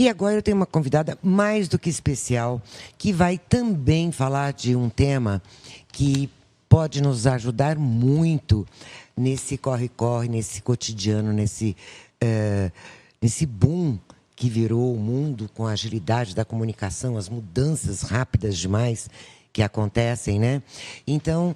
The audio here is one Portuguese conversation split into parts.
E agora eu tenho uma convidada mais do que especial, que vai também falar de um tema que pode nos ajudar muito nesse corre-corre, nesse cotidiano, nesse boom que virou o mundo com a agilidade da comunicação, as mudanças rápidas demais que acontecem, né? Então,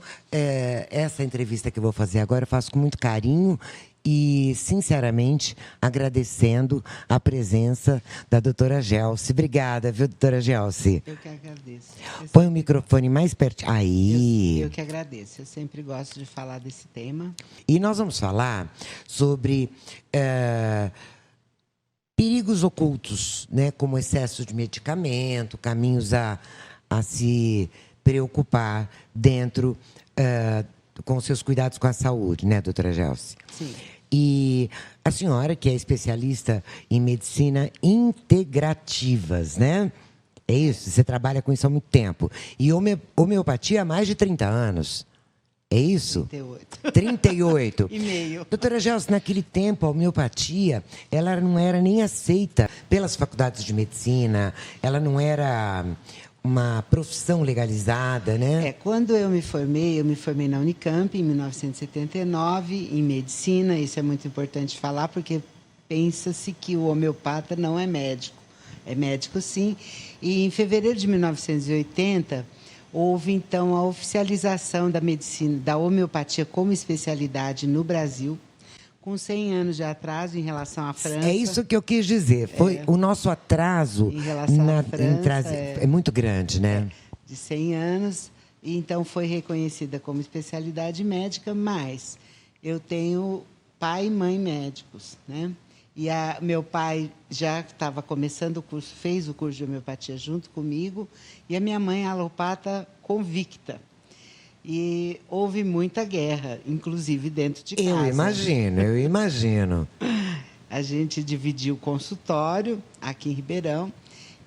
essa entrevista que eu vou fazer agora eu faço com muito carinho e, sinceramente, agradecendo a presença da doutora Gelsi. Obrigada, viu, doutora Gelsi? Eu que agradeço. Põe o microfone mais perto. Aí. Eu que agradeço. Eu sempre gosto de falar desse tema. E nós vamos falar sobre perigos ocultos, né, como excesso de medicamento, caminhos a se preocupar dentro com seus cuidados com a saúde, né, doutora Gelsi? Sim. E a senhora, que é especialista em medicina integrativas, né? É isso? Você trabalha com isso há muito tempo. E homeopatia há mais de 30 anos. É isso? 38. 38. E meio. Doutora Gelsi, naquele tempo, a homeopatia, ela não era nem aceita pelas faculdades de medicina, ela não era uma profissão legalizada, né? Quando eu me formei na Unicamp, em 1979, em medicina. Isso é muito importante falar, porque pensa-se que o homeopata não é médico. É médico, sim. E, em fevereiro de 1980... houve, então, a oficialização da medicina, da homeopatia como especialidade no Brasil, com 100 anos de atraso em relação à França. É isso que eu quis dizer. Foi o nosso atraso em relação à França, é muito grande, né? De 100 anos. E, então, foi reconhecida como especialidade médica, mas eu tenho pai e mãe médicos, né? E meu pai já estava começando o curso, fez o curso de homeopatia junto comigo, e a minha mãe alopata convicta. E houve muita guerra, inclusive dentro de casa. Eu imagino. A gente dividiu o consultório aqui em Ribeirão,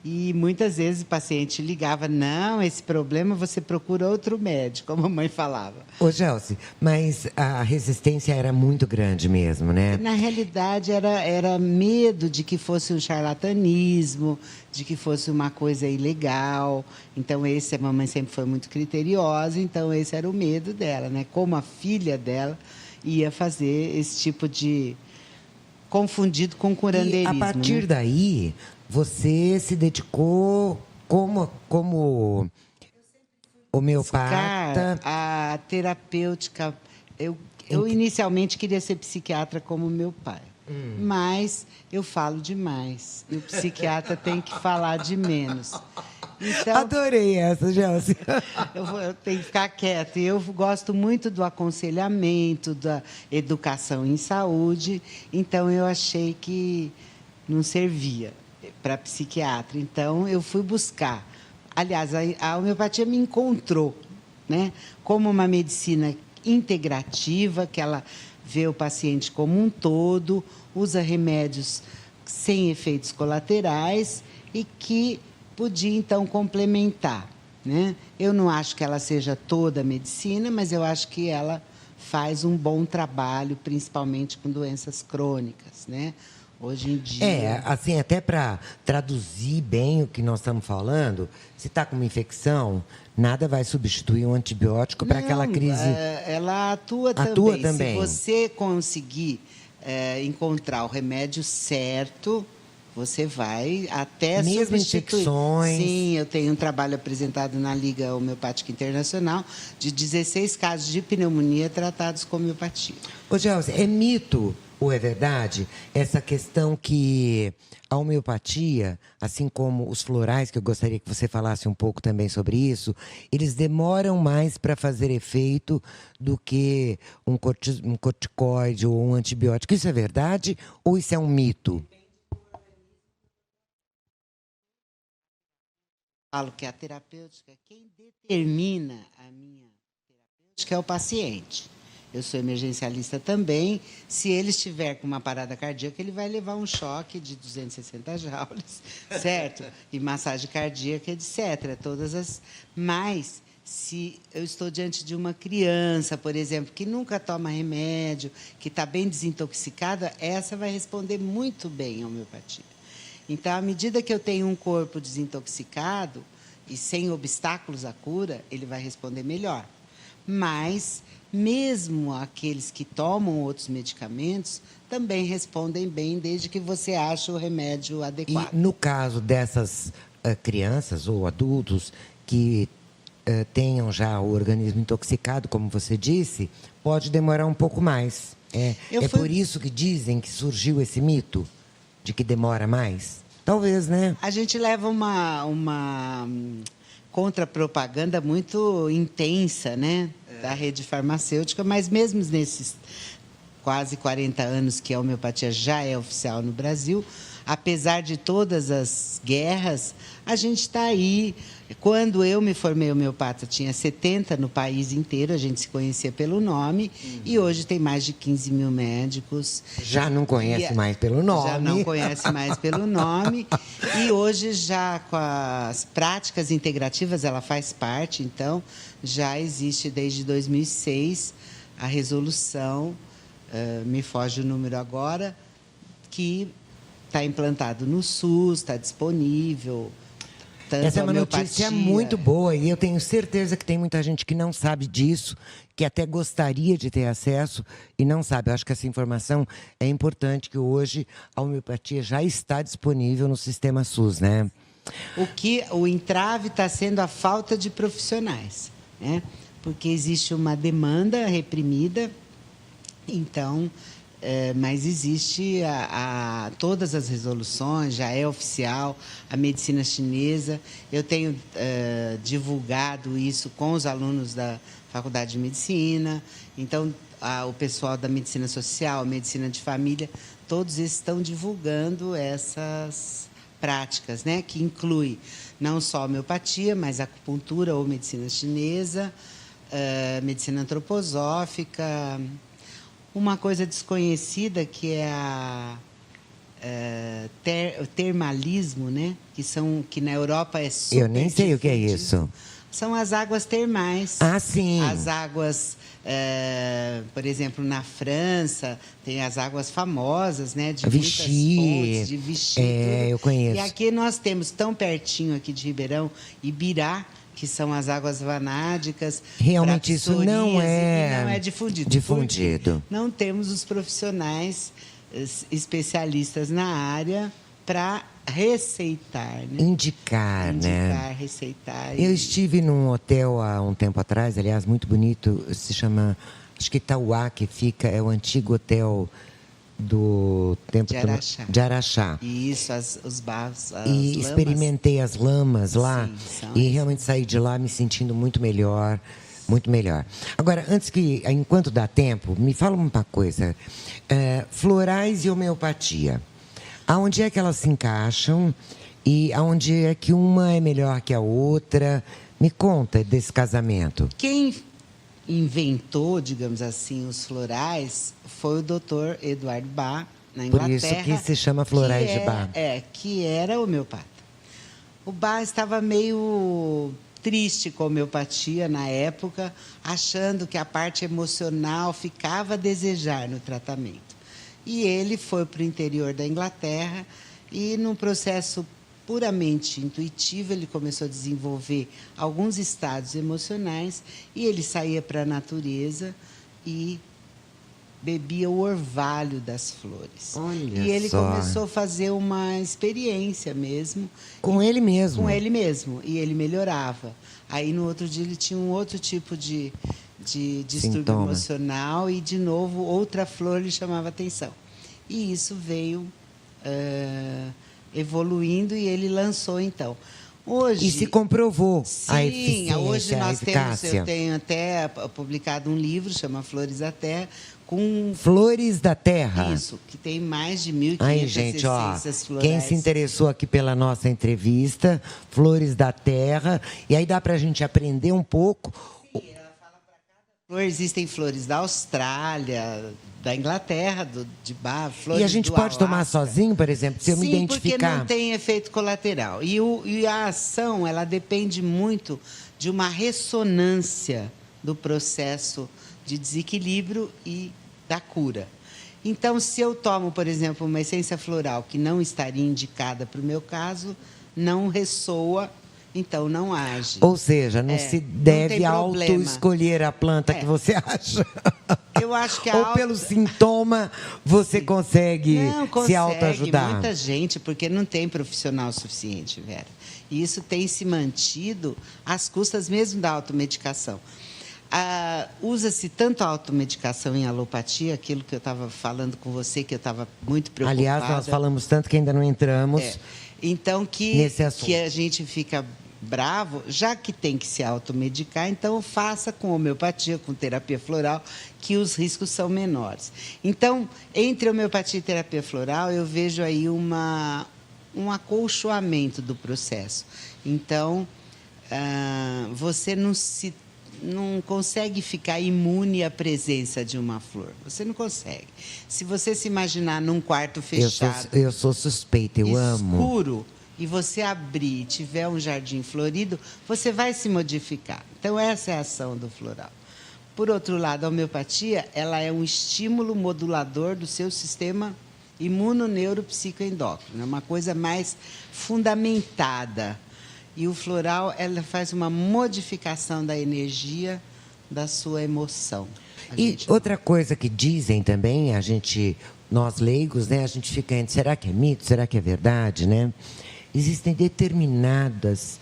e muitas vezes o paciente ligava: não, esse problema você procura outro médico, como a mamãe falava. Ô, Gelsi, mas a resistência era muito grande mesmo, né? Na realidade, era medo de que fosse um charlatanismo, de que fosse uma coisa ilegal. Então, a mamãe sempre foi muito criteriosa, então esse era o medo dela, né? Como a filha dela ia fazer esse tipo de confundido com curandeirismo. E a partir né? daí, você se dedicou como homeopata. A terapêutica. Eu inicialmente queria ser psiquiatra como meu pai. Mas eu falo demais. E o psiquiatra tem que falar de menos. Então, adorei essa, Gelsi. eu tenho que ficar quieta. E eu gosto muito do aconselhamento, da educação em saúde. Então, eu achei que não servia para psiquiatra. Então, eu fui buscar. Aliás, a homeopatia me encontrou, né? Como uma medicina integrativa, que ela vê o paciente como um todo, usa remédios sem efeitos colaterais e que podia, então, complementar, né? Eu não acho que ela seja toda a medicina, mas eu acho que ela faz um bom trabalho, principalmente com doenças crônicas, né? Hoje em dia... assim, até para traduzir bem o que nós estamos falando, se está com uma infecção, nada vai substituir um antibiótico para aquela crise. Ela atua também. Se você conseguir encontrar o remédio certo, você vai até mesmo substituir. Infecções. Sim, eu tenho um trabalho apresentado na Liga Homeopática Internacional de 16 casos de pneumonia tratados com homeopatia. Ô, Gelsi, é mito ou é verdade essa questão que a homeopatia, assim como os florais, que eu gostaria que você falasse um pouco também sobre isso, eles demoram mais para fazer efeito do que um corticoide ou um antibiótico? Isso é verdade ou isso é um mito? Falo que a terapêutica, quem determina a minha terapêutica é o paciente. Eu sou emergencialista também. Se ele estiver com uma parada cardíaca, ele vai levar um choque de 260 joules, certo? E massagem cardíaca, etc. Mas, se eu estou diante de uma criança, por exemplo, que nunca toma remédio, que está bem desintoxicada, essa vai responder muito bem à homeopatia. Então, à medida que eu tenho um corpo desintoxicado e sem obstáculos à cura, ele vai responder melhor. Mas, mesmo aqueles que tomam outros medicamentos, também respondem bem, desde que você ache o remédio adequado. E no caso dessas crianças ou adultos que tenham já o organismo intoxicado, como você disse, pode demorar um pouco mais. Por isso que dizem que surgiu esse mito de que demora mais? Talvez, né? A gente leva uma contrapropaganda muito intensa, né? Da rede farmacêutica, mas mesmo nesses quase 40 anos que a homeopatia já é oficial no Brasil, apesar de todas as guerras, a gente está aí. Quando eu me formei homeopata, tinha 70 no país inteiro, a gente se conhecia pelo nome, e hoje tem mais de 15 mil médicos. Já não conhece mais pelo nome. Já não conhece mais pelo nome. E hoje, já com as práticas integrativas, ela faz parte, então, já existe desde 2006 a resolução, me foge o número agora, que está implantado no SUS, está disponível. Essa é uma notícia muito boa e eu tenho certeza que tem muita gente que não sabe disso, que até gostaria de ter acesso e não sabe. Eu acho que essa informação é importante, que hoje a homeopatia já está disponível no sistema SUS, né? O entrave está sendo a falta de profissionais, né? Porque existe uma demanda reprimida, então... mas existe todas as resoluções, já é oficial, a medicina chinesa. Eu tenho divulgado isso com os alunos da Faculdade de Medicina. Então, o pessoal da medicina social, medicina de família, todos estão divulgando essas práticas, né? Que inclui não só a homeopatia, mas a acupuntura ou medicina chinesa, medicina antroposófica... Uma coisa desconhecida que é o termalismo, né? Que na Europa é super Eu nem sei o que é isso. São as águas termais. Ah, sim. As águas, por exemplo, na França, tem as águas famosas, né? De Vichy, muitas fontes, de Vichy. Eu conheço. E aqui nós temos, tão pertinho aqui de Ribeirão, Ibirá, que são as águas vanádicas. Realmente isso não é difundido. Não temos os profissionais especialistas na área para receitar, né? Indicar, né? Receitar. Eu estive num hotel há um tempo atrás, aliás, muito bonito, se chama, acho que Itauá, que fica, é o antigo hotel do tempo de Araxá. Isso, os barros, as e lamas. Experimentei as lamas lá. Sim, e realmente saí de lá me sentindo muito melhor. Muito melhor. Agora, enquanto dá tempo, me fala uma coisa. Florais e homeopatia. Aonde é que elas se encaixam e aonde é que uma é melhor que a outra? Me conta desse casamento. Quem inventou, digamos assim, os florais foi o Dr. Eduardo Bach, na Inglaterra. Por isso que se chama florais de Bach. Que era homeopata. O Bach estava meio triste com a homeopatia na época, achando que a parte emocional ficava a desejar no tratamento. E ele foi para o interior da Inglaterra e, num processo puramente intuitivo, ele começou a desenvolver alguns estados emocionais e ele saía para a natureza e bebia o orvalho das flores. Olha e ele só. começou a fazer uma experiência mesmo. Com ele mesmo? Com ele mesmo. E ele melhorava. Aí, no outro dia, ele tinha um outro tipo de distúrbio emocional e, de novo, outra flor lhe chamava atenção. E isso veio evoluindo e ele lançou, então. Hoje, e se comprovou a eficiência, hoje nós a eficácia. Eu tenho até publicado um livro, chama Flores da Terra, com... Flores da Terra? Isso, que tem mais de 1.500 essências florais. Quem se interessou aqui pela nossa entrevista, Flores da Terra, e aí dá para a gente aprender um pouco... Flor, existem flores da Austrália, da Inglaterra, de Bach, flores E a gente pode tomar sozinho, por exemplo, se eu me identificar? Sim, porque não tem efeito colateral. E a ação, ela depende muito de uma ressonância do processo de desequilíbrio e da cura. Então, se eu tomo, por exemplo, uma essência floral que não estaria indicada para o meu caso, não ressoa, então não age. Ou seja, não se deve auto-escolher a planta que você acha. Eu acho que Ou pelo sintoma você consegue se autoajudar. Muita gente, porque não tem profissional suficiente, Vera. E isso tem se mantido às custas mesmo da automedicação. Usa-se tanto a automedicação em alopatia, aquilo que eu estava falando com você, que eu estava muito preocupada. Aliás, nós falamos tanto que ainda não entramos então, nesse assunto. Que a gente fica bravo, já que tem que se automedicar, então faça com homeopatia, com terapia floral, que os riscos são menores. Então, entre homeopatia e terapia floral, eu vejo aí um acolchoamento do processo. Então, você não consegue ficar imune à presença de uma flor. Você não consegue. Se você se imaginar num quarto fechado... Eu sou suspeita, eu amo. Escuro, e você abrir e tiver um jardim florido, você vai se modificar. Então, essa é a ação do floral. Por outro lado, a homeopatia, ela é um estímulo modulador do seu sistema imunoneuropsicoendócrino. É uma coisa mais fundamentada. E o floral, ela faz uma modificação da energia da sua emoção. Outra coisa que dizem também, nós leigos, né, a gente fica entre, será que é mito, será que é verdade, né? Existem determinadas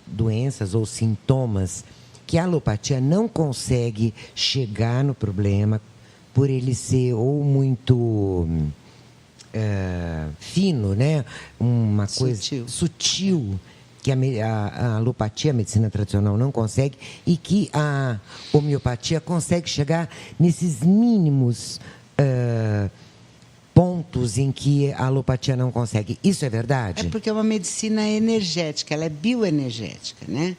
doenças ou sintomas que a alopatia não consegue chegar no problema por ele ser ou muito fino, né? Uma coisa sutil que a alopatia, a medicina tradicional, não consegue, e que a homeopatia consegue chegar nesses mínimos pontos em que a alopatia não consegue. Isso é verdade? É porque é uma medicina energética, ela é bioenergética, né?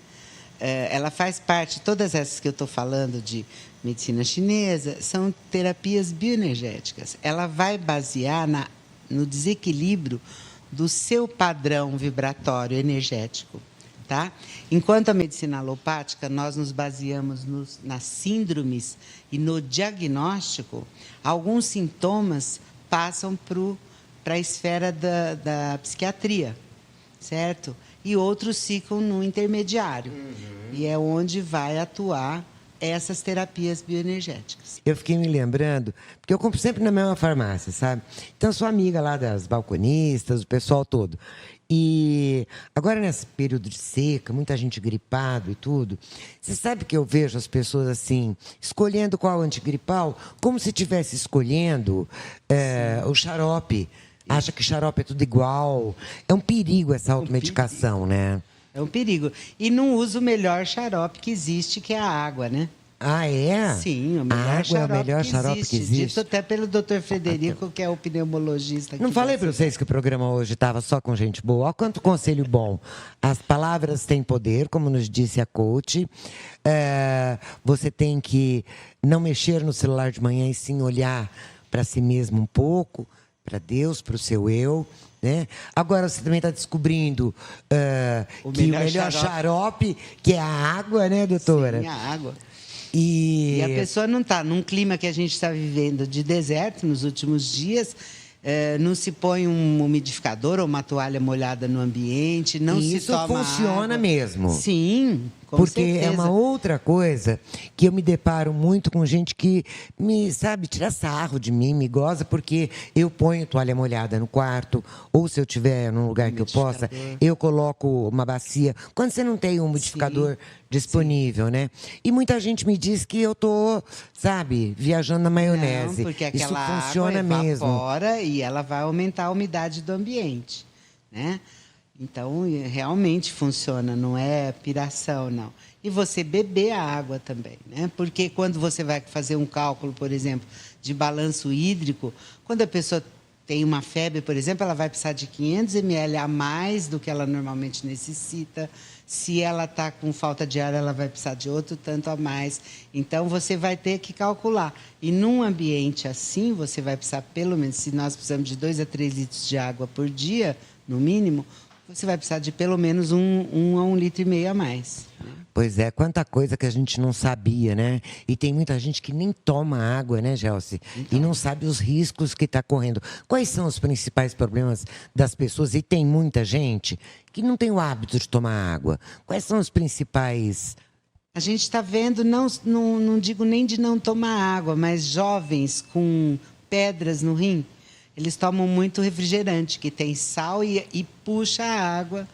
Ela faz parte, todas essas que eu estou falando de medicina chinesa, são terapias bioenergéticas. Ela vai basear no desequilíbrio do seu padrão vibratório energético, tá? Enquanto a medicina alopática, nós nos baseamos nas síndromes e no diagnóstico. Alguns sintomas passam para a esfera da psiquiatria, certo? E outros ficam no intermediário. E é onde vai atuar essas terapias bioenergéticas. Eu fiquei me lembrando, porque eu compro sempre na mesma farmácia, sabe? Então, sou amiga lá das balconistas, o pessoal todo. E agora, nesse período de seca, muita gente gripado e tudo, você sabe que eu vejo as pessoas assim, escolhendo qual antigripal, como se estivesse escolhendo o xarope. Acha que xarope é tudo igual. É um perigo essa automedicação, né? É um perigo. E não usa o melhor xarope que existe, que é a água, né? Ah, é? Sim, o melhor xarope que existe. Dito até pelo Dr. Frederico, que é o pneumologista. Não falei para vocês que o programa hoje estava só com gente boa? Olha quanto conselho bom. As palavras têm poder, como nos disse a coach. Você tem que não mexer no celular de manhã e sim olhar para si mesmo um pouco, para Deus, para o seu eu. Né? Agora você também está descobrindo que o melhor xarope, que é a água, né, doutora? Sim, a água. E a pessoa não está num clima que a gente está vivendo de deserto nos últimos dias, não se põe um umidificador ou uma toalha molhada no ambiente, não se toma água. Isso funciona mesmo. Sim, com porque certeza. É uma outra coisa que eu me deparo muito com gente que tira sarro de mim, me goza, porque eu ponho toalha molhada no quarto, ou se eu tiver num lugar que eu possa, eu coloco uma bacia. Quando você não tem um umidificador disponível, né? E muita gente me diz que eu tô, viajando na maionese. Não, porque aquela isso funciona água evapora mesmo. E ela vai aumentar a umidade do ambiente, né? Então, realmente funciona, não é piração, não. E você beber a água também, né? Porque quando você vai fazer um cálculo, por exemplo, de balanço hídrico, quando a pessoa tem uma febre, por exemplo, ela vai precisar de 500 ml a mais do que ela normalmente necessita. Se ela está com falta de ar, ela vai precisar de outro tanto a mais. Então, você vai ter que calcular. E num ambiente assim, você vai precisar, pelo menos, se nós precisamos de 2 a 3 litros de água por dia, no mínimo, você vai precisar de pelo menos 1 a 1,5 litro a mais. Pois é, quanta coisa que a gente não sabia, né? E tem muita gente que nem toma água, né, Gelsi? E não sabe os riscos que está correndo. Quais são os principais problemas das pessoas? E tem muita gente que não tem o hábito de tomar água. Quais são os principais... A gente está vendo, não digo nem de não tomar água, mas jovens com pedras no rim, eles tomam muito refrigerante, que tem sal e puxa a água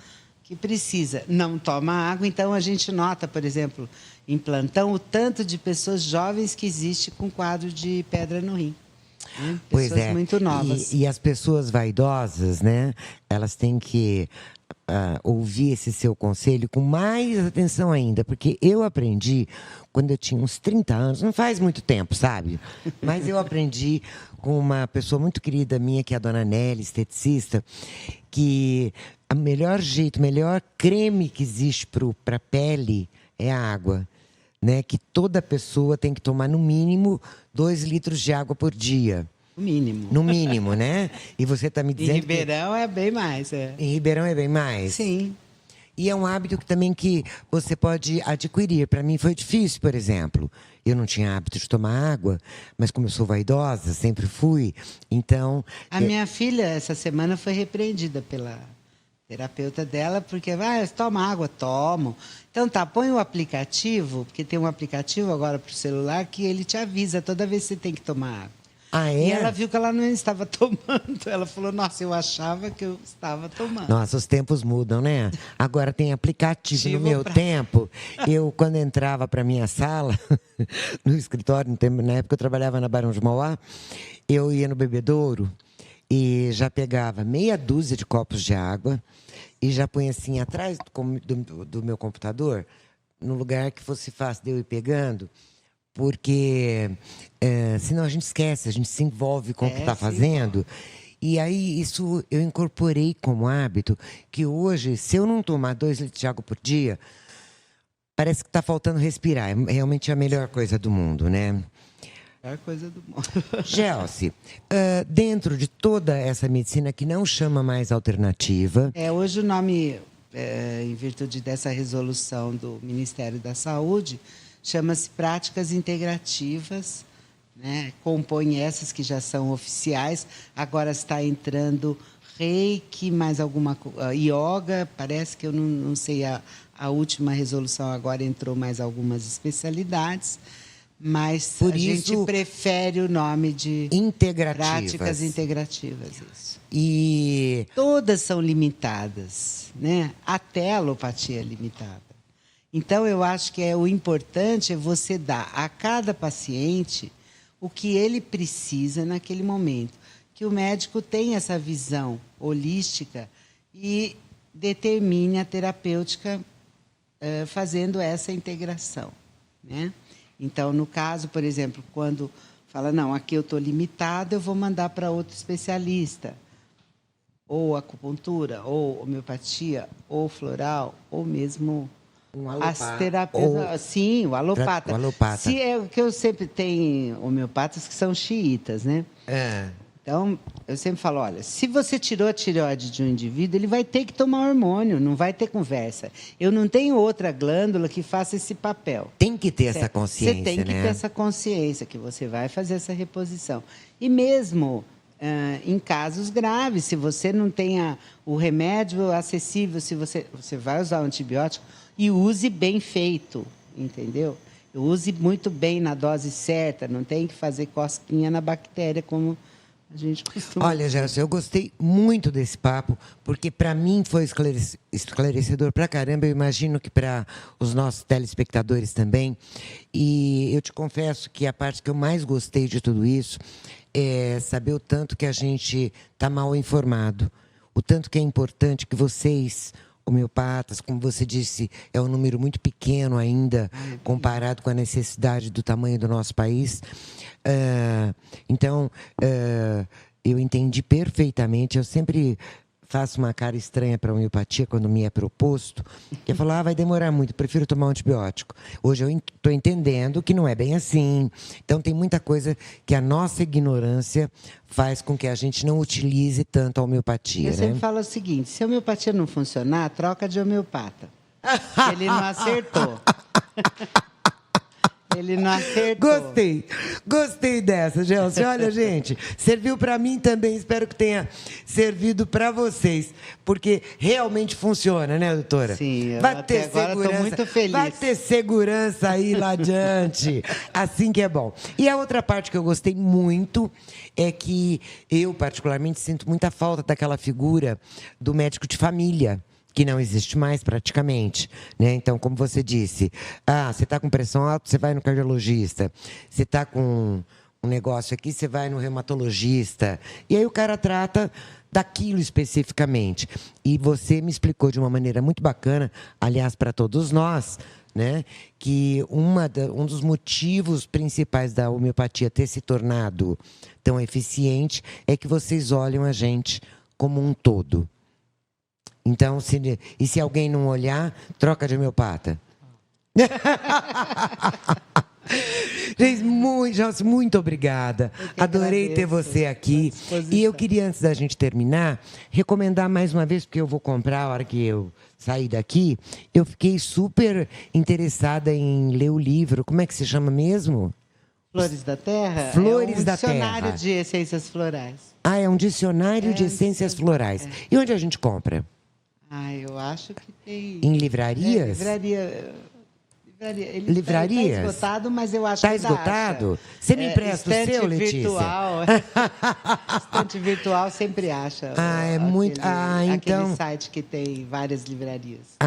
que precisa. Não toma água, então a gente nota, por exemplo, em plantão, o tanto de pessoas jovens que existe com quadro de pedra no rim. Né? Pois Pessoas é. muito novas. E as pessoas vaidosas, né? Elas têm que ouvir esse seu conselho com mais atenção ainda, porque eu aprendi quando eu tinha uns 30 anos, não faz muito tempo, sabe? Mas eu aprendi com uma pessoa muito querida minha, que é a dona Nelly, esteticista, que o melhor jeito, o melhor creme que existe para a pele é a água. Né? Que toda pessoa tem que tomar no mínimo 2 litros de água por dia. No mínimo. No mínimo, né? E você está me dizendo Em Ribeirão é bem mais. Em Ribeirão é bem mais? Sim. E é um hábito que você pode adquirir. Para mim foi difícil, por exemplo. Eu não tinha hábito de tomar água, mas como eu sou vaidosa, sempre fui. Então... Minha filha, essa semana, foi repreendida pela terapeuta dela, porque toma água, tomo. Então tá, põe o aplicativo, porque tem um aplicativo agora para o celular que ele te avisa toda vez que você tem que tomar água. Ah, é? E ela viu que ela não estava tomando. Ela falou, nossa, eu achava que eu estava tomando. Nossa, os tempos mudam, né? Agora tem aplicativo. No meu tempo, eu, quando entrava para minha sala, no escritório, na época eu trabalhava na Barão de Mauá, eu ia no bebedouro e já pegava meia dúzia de copos de água e já punha assim atrás do meu computador, no lugar que fosse fácil de eu ir pegando, porque senão a gente esquece, a gente se envolve com o que está fazendo. E aí isso eu incorporei como hábito, que hoje, se eu não tomar 2 litros de água por dia, parece que está faltando respirar. É realmente a melhor coisa do mundo, né? Melhor coisa do mundo. Gelsi, dentro de toda essa medicina que não chama mais alternativa... Hoje o nome, em virtude dessa resolução do Ministério da Saúde, chama-se práticas integrativas, né? Compõe essas que já são oficiais. Agora está entrando reiki, mais alguma yoga, parece que eu não sei, a última resolução agora entrou mais algumas especialidades, mas a gente prefere o nome de práticas integrativas. Isso. E todas são limitadas, né? Até a alopatia é limitada. Então, eu acho que o importante é você dar a cada paciente o que ele precisa naquele momento. Que o médico tenha essa visão holística e determine a terapêutica fazendo essa integração, né? Então, no caso, por exemplo, quando fala, não, aqui eu estou limitada, eu vou mandar para outro especialista. Ou acupuntura, ou homeopatia, ou floral, ou mesmo... as terapias, sim, o alopata. O alopata. Se é o que eu sempre tenho homeopatas que são xiitas, né? Então, eu sempre falo, olha, se você tirou a tireoide de um indivíduo, ele vai ter que tomar hormônio, não vai ter conversa. Eu não tenho outra glândula que faça esse papel. Tem que ter essa consciência, né? Você tem que ter essa consciência, que você vai fazer essa reposição. E mesmo em casos graves, se você não tem o remédio acessível, se você vai usar o antibiótico, e use bem feito, entendeu? Use muito bem na dose certa, não tem que fazer cosquinha na bactéria, como a gente costuma. Olha, Gelsi, eu gostei muito desse papo, porque para mim foi esclarecedor pra caramba, eu imagino que para os nossos telespectadores também. E eu te confesso que a parte que eu mais gostei de tudo isso é saber o tanto que a gente está mal informado, o tanto que é importante que vocês... homeopatas, como você disse, é um número muito pequeno ainda, comparado com a necessidade do tamanho do nosso país. Então, eu entendi perfeitamente. Eu sempre faço uma cara estranha para a homeopatia quando me é proposto, que é falar, vai demorar muito, prefiro tomar um antibiótico. Hoje eu estou entendendo que não é bem assim. Então, tem muita coisa que a nossa ignorância faz com que a gente não utilize tanto a homeopatia. Eu sempre falo o seguinte, se a homeopatia não funcionar, troca de homeopata. Ele não acertou. Ele não acertou. Gostei dessa, Gelson. Olha, gente, serviu para mim também, espero que tenha servido para vocês, porque realmente funciona, né, doutora? Sim, vai ter agora segurança, estou muito feliz. vai ter segurança aí lá adiante, assim que é bom. E a outra parte que eu gostei muito é que eu, particularmente, sinto muita falta daquela figura do médico de família, que não existe mais praticamente, né? Então, como você disse, você está com pressão alta, você vai no cardiologista. Você está com um negócio aqui, você vai no reumatologista. E aí o cara trata daquilo especificamente. E você me explicou de uma maneira muito bacana, aliás, para todos nós, né, que um dos motivos principais da homeopatia ter se tornado tão eficiente é que vocês olham a gente como um todo. Então, se alguém não olhar, troca de homeopata. Gente, muito obrigada. Adorei ter você aqui. E eu queria, antes da gente terminar, recomendar mais uma vez, porque eu vou comprar a hora que eu sair daqui. Eu fiquei super interessada em ler o livro. Como é que se chama mesmo? Flores da Terra? Flores da Terra. É um dicionário de essências florais. É um dicionário de essências florais. E onde a gente compra? Eu acho que tem... Em livrarias? Livraria. Está esgotado, mas eu acho que está esgotado? Você me empresta o seu, Letícia? Virtual. Estante virtual sempre acha. É muito... então... Aquele site que tem várias livrarias.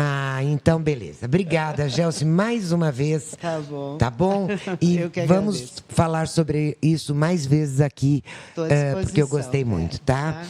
Então beleza. Obrigada, Gelson, mais uma vez. Tá bom. Tá bom? E vamos falar sobre isso mais vezes aqui, porque eu gostei muito, tá?